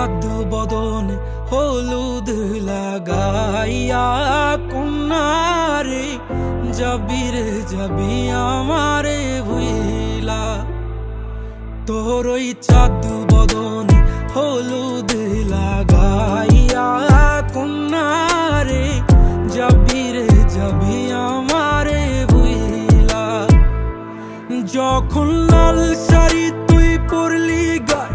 চাঁদ বদনে হলুদ লাগাইয়া কন্যারে যাবি রে যাবি আমারে ভুইলা। তোর ওই চাঁদ বদনে হলুদ লাগাইয়া কন্যারে যাবি রে যাবি আমারে ভুইলা। যখন লাল শাড়ি তুই পরলি গায়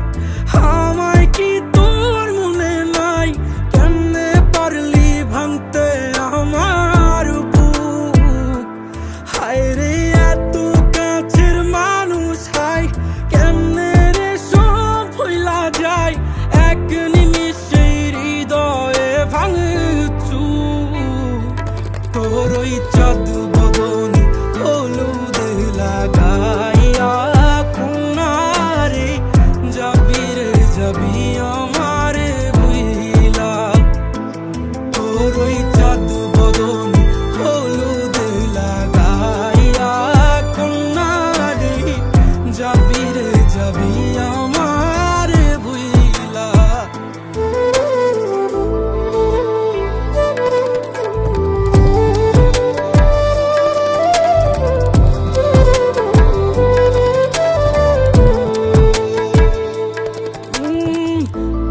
আমায় কি তোর মনে নাই? কেমনে পারলি ভাঙতে আমার বুক? হায় রে এত কাছের মানুষ, হায় কেমনে রে সব ভুইলা যায় এক নিমিষে হৃদয়ে ভাঙচু। তোর ওই চাঁদ বদনে হলুদ লাগাইয়া কন্যারে যাবি রে যাবি আমারে ভুইলা। তোর ওই চাঁদ বদনে হলুদ লাগাইয়া কন্যারে যাবি রে যাবি আমারে ভুইলা।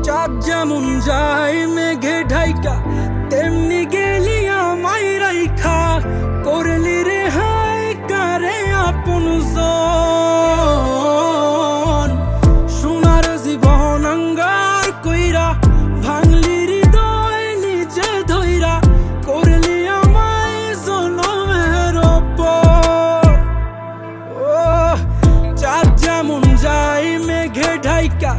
চাঁদ যেমন যায় মেঘে ঢাইকা তেমনি গেলি আমায় রাইখা, করলি রে হায় কারে আপন জন। সোনার জীবন আঙ্গার কইরা ভাঙলি হৃদয় নিজে ধইরা, করলি আমায় জনমের উপর। ও চাঁদ যেমন যায় মেঘে ঢাইকা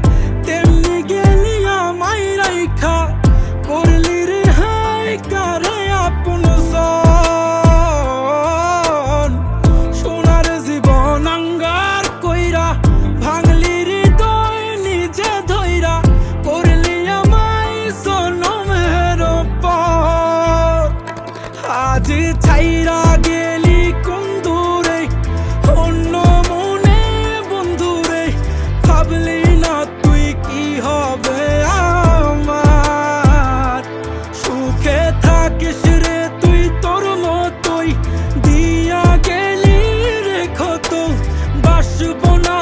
তেমনি গেলি আমায় রাইখা, করলি রে হায় কারে আপন জন। সোনার জীবন আঙ্গার কইরা ভাঙলি হৃদয় নিজে ধইরা, করলি আমায় জনমের উপর। আজ ছাইরা গেলি কোন দূরে অন্য মনে বন্ধুরে, ভাবলি না তুই কি হবে আমার? সুখে থাকিস রে তুই তোর মতোই, দিয়া গেলি রে ক্ষত বাসব না